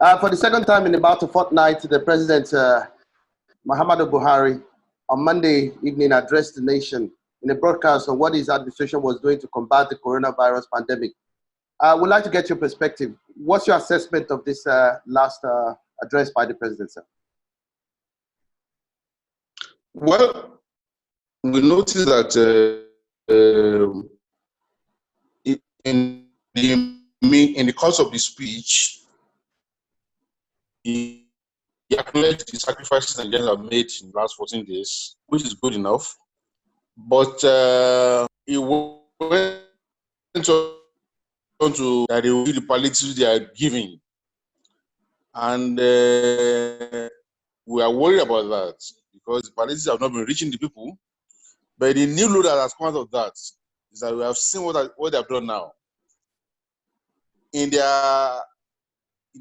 For the second time in about a fortnight, the President, Muhammadu Buhari, on Monday evening addressed the nation in a broadcast on what his administration was doing to combat the coronavirus pandemic. I would like to get your perspective. What's your assessment of this last address by the President, sir? Well, we noticed that in the course of the speech, he acknowledged the sacrifices Nigerians have made in the last 14 days, which is good enough. But he went on to that they will do the palliatives they are giving. And we are worried about that because the palliatives have not been reaching the people. But the new load that has come out of that is that we have seen what they have done now. In the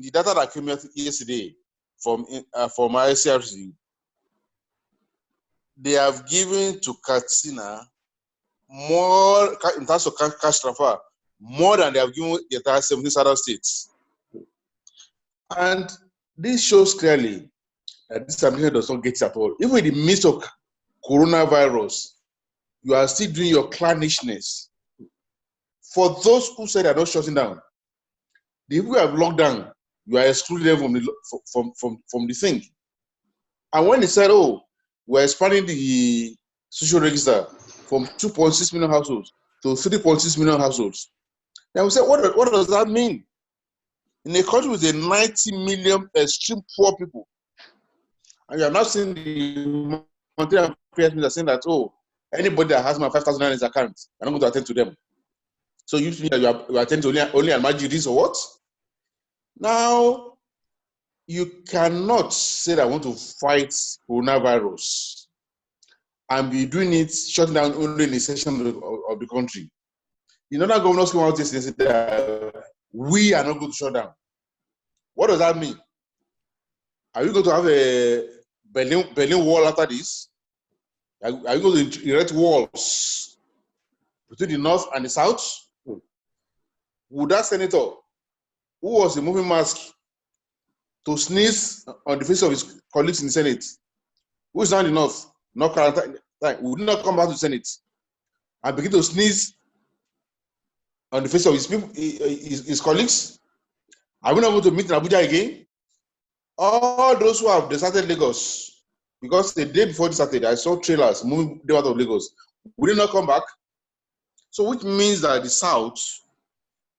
data that came out yesterday from ICRC, they have given to Katsina more, in terms of cash transfer, more than they have given the entire 17 other states. And this shows clearly that this administration does not get it at all. Even in the midst of coronavirus, you are still doing your clannishness. For those who said they are not shutting down, the people who have locked down, you are excluding them from the thing. And when they said, oh, we're expanding the social register from 2.6 million households to 3.6 million households, then we said, what does that mean? In a country with a 90 million extreme poor people, and you are not seeing the monetary affairs minister saying that, oh, anybody that has my 5,000 in his account, I'm not going to attend to them. So you think that you attend to only Almajiris or what? Now, you cannot say that I want to fight coronavirus and be doing it, shutting down only in a section of the country. You know that governors come out and say that we are not going to shut down. What does that mean? Are you going to have a Berlin Wall after this? Are you going to erect walls between the north and the south? Would that senator, who was removing mask to sneeze on the face of his colleagues in the Senate, who is now in the north, not quarantine, would not come back to the Senate and begin to sneeze on the face of his people, his colleagues? Are we not going to meet in Abuja again? All those who have deserted Lagos, because the day before this Saturday, I saw trailers moving out of Lagos, will they not come back? So which means that the South,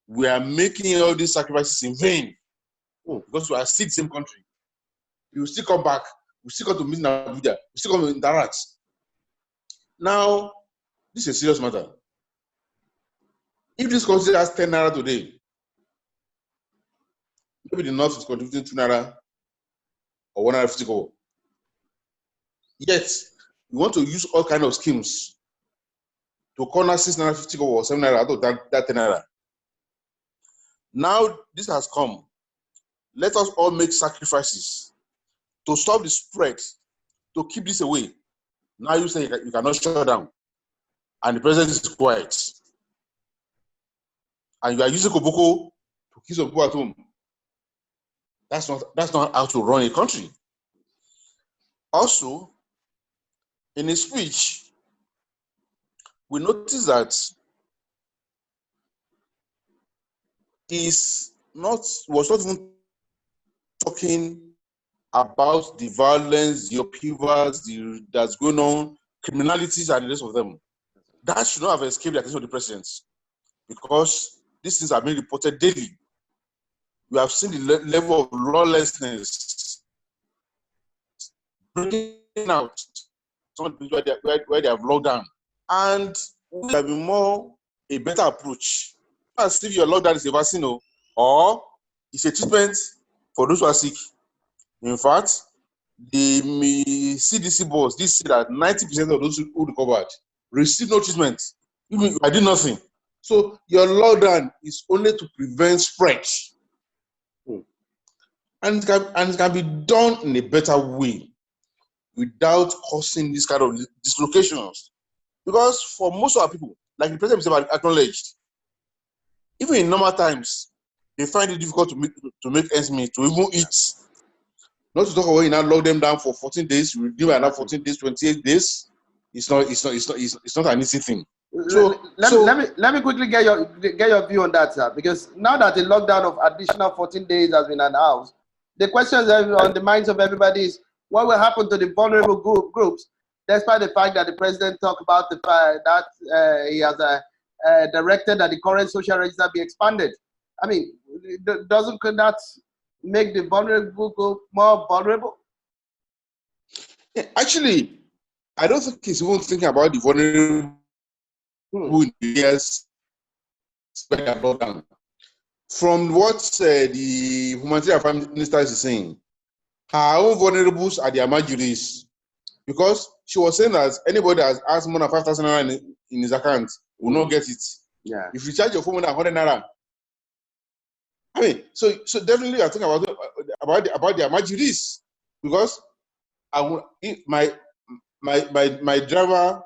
we are making all these sacrifices in vain. Because we are still the same country. You will still come back. We still come to meet in Abuja. We still come to interact. Now, this is a serious matter. If this country has 10 naira today, maybe the North is contributing 2 naira or 150 kobo. Yet, we want to use all kinds of schemes to corner 6 naira 50 kobo or 7 naira out of that 10 naira. Now, this has come. Let us all make sacrifices to stop the spread, to keep this away. Now you say you cannot shut down, and the president is quiet. And you are using Koboko to kill some people at home. That's not how to run a country. Also, in his speech, we notice that he was not even talking about the violence, the upheavals that's going on, criminalities, and the rest of them. That should not have escaped the attention of the president, because these things are being reported daily. We have seen the level of lawlessness breaking out, where they have locked down, and we have been a better approach. As if your lockdown is a vaccine, or it's a treatment for those who are sick. In fact, the CDC boss did say that 90% of those who recovered received no treatment. Even I did nothing. So your lockdown is only to prevent spread. And it can be done in a better way without causing this kind of dislocations. Because for most of our people, like the president himself acknowledged, even in normal times, they find it difficult to make ends meet, to even eat. Not to talk about you now lock them down for 14 days, you give another 14 days, 28 days. It's not an easy thing. So let me quickly get your view on that, sir. Because now that the lockdown of additional 14 days has been announced, the questions on the minds of everybody is what will happen to the vulnerable groups, despite the fact that the president talked about the fact that he has directed that the current social register be expanded. I mean, could that make the vulnerable group more vulnerable? Actually, I don't think he's even thinking about the vulnerable in the years lockdown. From what the humanitarian affairs minister is saying, her own vulnerables are the Amajuris, because she was saying that anybody that has asked more than 5,000 naira in his account will not get it. Yeah. If you charge your phone more than 100 naira, I mean, so definitely I think about the Amajuris, because my driver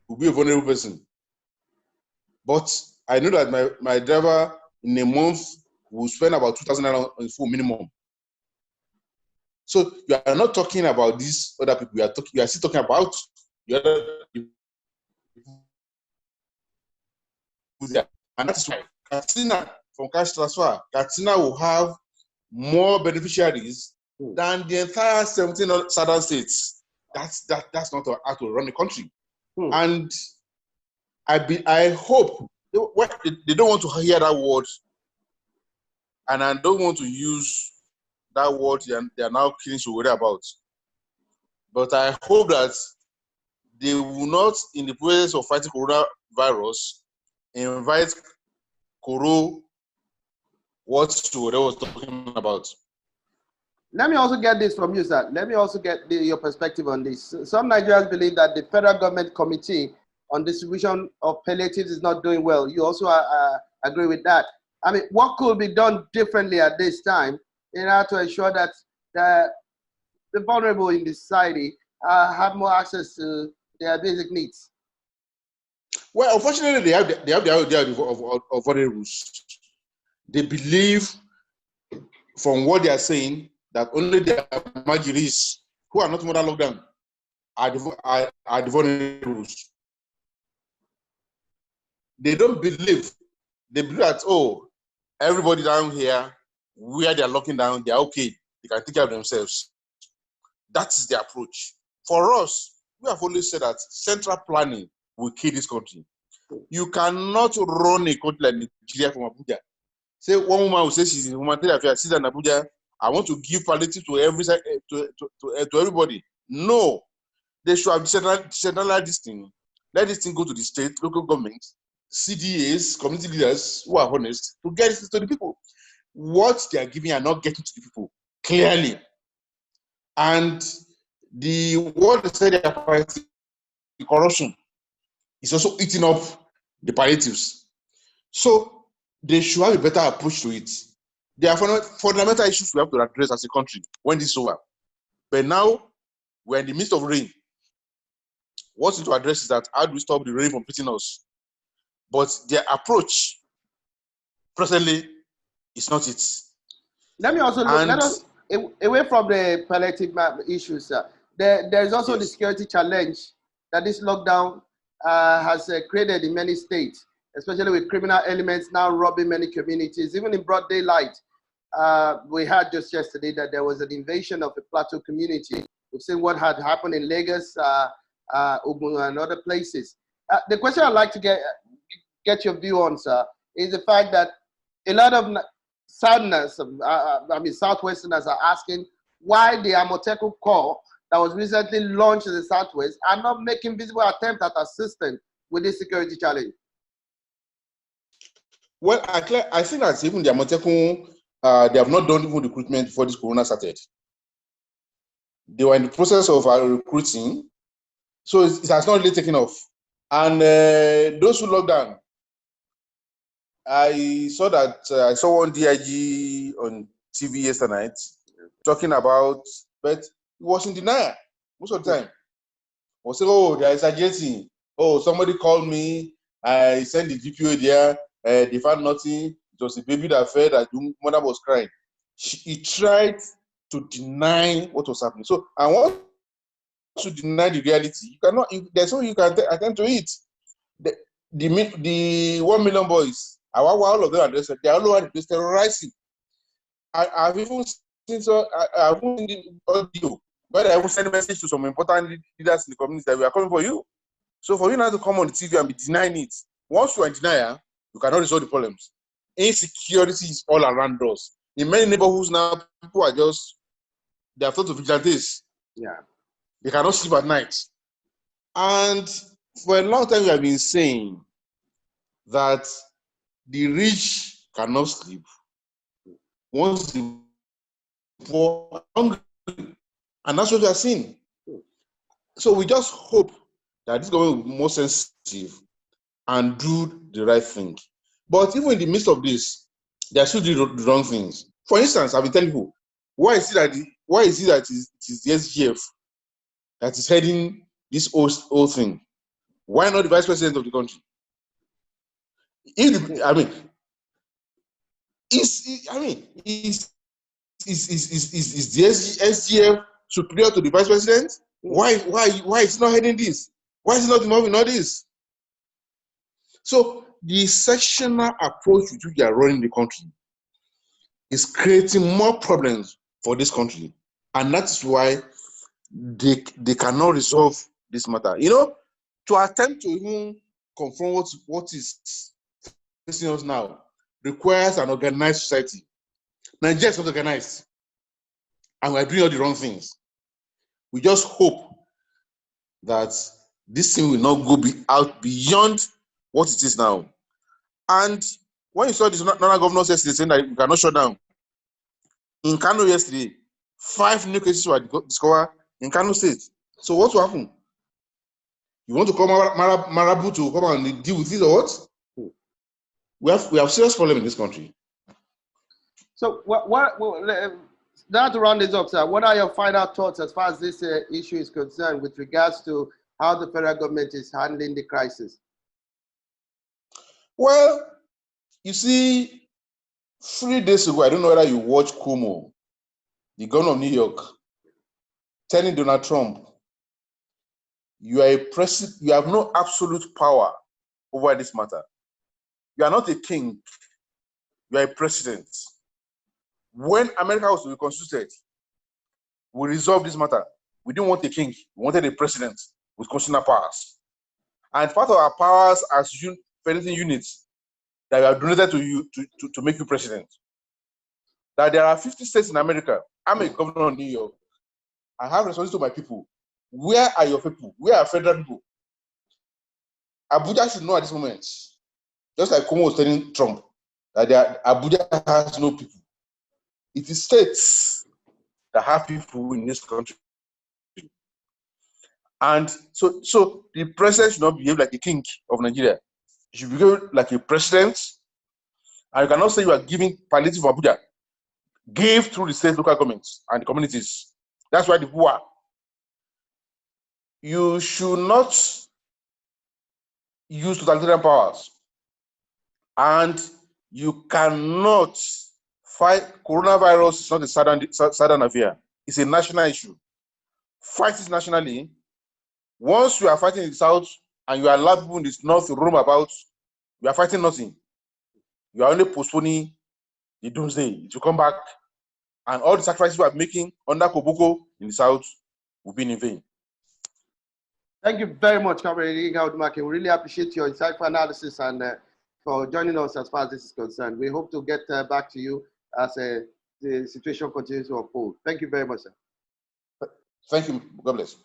will be a vulnerable person, but I know that my driver in a month will spend about 2,000 naira on full minimum. So you are not talking about these other people. You are still talking about the other people. And that's why Katsina, from cash transfer, Katsina will have more beneficiaries than the entire 17 southern states. That's not how to run the country. And I hope they don't want to hear that word, and I don't want to use that word they are now killing to worry about. But I hope that they will not, in the process of fighting coronavirus, invite Koro what they was talking about. Let me also get this from you, sir. Let me also get your perspective on this. Some Nigerians believe that the federal government committee on distribution of palliatives is not doing well. You also agree with that. I mean, what could be done differently at this time in order to ensure that the vulnerable in the society have more access to their basic needs? Well, unfortunately, they have the idea of vulnerables. They believe, from what they are saying, that only the Majiris who are not more than lockdown are the vulnerables. They don't believe. They believe that, oh, everybody down here, where they are locking down, they are okay. They can take care of themselves. That is the approach. For us, we have always said that central planning will kill this country. You cannot run a country like Nigeria from Abuja. Say one woman will say she's in humanitarian affairs, she's in Abuja. I want to give palliative to everybody. No, they should have decentralized this thing. Let this thing go to the state, local government, CDAs, community leaders who are honest to get it to the people. What they are giving are not getting to the people clearly. And what they say they are fighting, the corruption, is also eating up the palliatives. So they should have a better approach to it. There are fundamental issues we have to address as a country when this is over. But now we're in the midst of rain. What's to address is that how do we stop the rain from hitting us? But their approach presently is not it. Let me also let us away from the palliative issues, sir. There is also the security challenge that this lockdown has created in many states, especially with criminal elements now robbing many communities, even in broad daylight. We heard just yesterday that there was an invasion of a Plateau community. We've seen what had happened in Lagos, Ogun, and other places. The question I'd like to get your view on, sir, is the fact that a lot of Southwesterners are asking why the Amotekun Corps that was recently launched in the Southwest are not making visible attempts at assistance with this security challenge. Well, I think that even the Amotekun, they have not done even recruitment before this corona started. They were in the process of recruiting, so it has not really taken off. And those who locked down, I saw I saw one DIG on TV yesterday night talking about, but he was in denial most of the time. He was saying, oh, they are exaggerating. Oh, somebody called me, I sent the GPO there, they found nothing. It was a baby that fed, that the mother was crying. He tried to deny what was happening. So, and once you deny the reality, you cannot. There's no you can attend to it. The 1 million boys, all of them are arrested. They are all over the terrorizing. I've even seen I've seen the audio where I will send a message to some important leaders in the community that we are coming for you. So for you now to come on the TV and be denying it, once you are in denial, you cannot resolve the problems. Insecurity is all around us. In many neighborhoods now, people are just, they have thought of vigilantes. Yeah. They cannot sleep at night. And for a long time, we have been saying that the rich cannot sleep once the poor are hungry. And that's what we are seeing. So we just hope that this government will be more sensitive and do the right thing. But even in the midst of this, they are still doing the wrong things. For instance, I've been telling you, why is it that it is the SGF that is heading this whole thing? Why not the vice president of the country? Is the SGF superior to the vice president? Why is it not heading this? Why is it not involved in all this? So the sectional approach which we are running the country is creating more problems for this country, and that's why they cannot resolve this matter. You know, to attempt to even confront what is facing us now requires an organized society. Nigeria is not organized, and we are doing all the wrong things. We just hope that this thing will not go out beyond what it is now. And when you saw this Nana governor yesterday saying that you cannot shut down, in Kano yesterday, 5 new cases were discovered in Kano State. So what will happen? You want to come Marabu to come and deal with this or what? We have serious problem in this country. So now to round this up, sir, what are your final thoughts as far as this issue is concerned with regards to how the federal government is handling the crisis? Well, you see, 3 days ago, I don't know whether you watched Cuomo, the governor of New York, telling Donald Trump, you are a president, you have no absolute power over this matter. You are not a king, you are a president. When America was reconstructed, we resolved this matter. We didn't want a king, we wanted a president with constitutional powers. And part of our powers as federal units that we have donated to you to make you president. That there are 50 states in America. I'm a governor of New York. I have responsibility to my people. Where are your people? Where are federal people? Abuja should know at this moment, just like Cuomo was telling Trump, that Abuja has no people. It is states that have people in this country. And so the president should not behave like a king of Nigeria. He should behave like a president. And you cannot say you are giving palliative for Abuja. Give through the state local governments and the communities. That's why the people are. You should not use totalitarian powers. And you cannot fight. Coronavirus is not a southern affair. It's a national issue. Fight it nationally. Once you are fighting in the south and you allow people in the north to roam about, you are fighting nothing. You are only postponing the doomsday. It will come back, and all the sacrifices we are making under Koboko in the south will be in vain. Thank you very much, Comrade Yinka Odumakin. We really appreciate your insightful analysis and for joining us as far as this is concerned. We hope to get back to you as the situation continues to unfold. Thank you very much, sir. Thank you. God bless.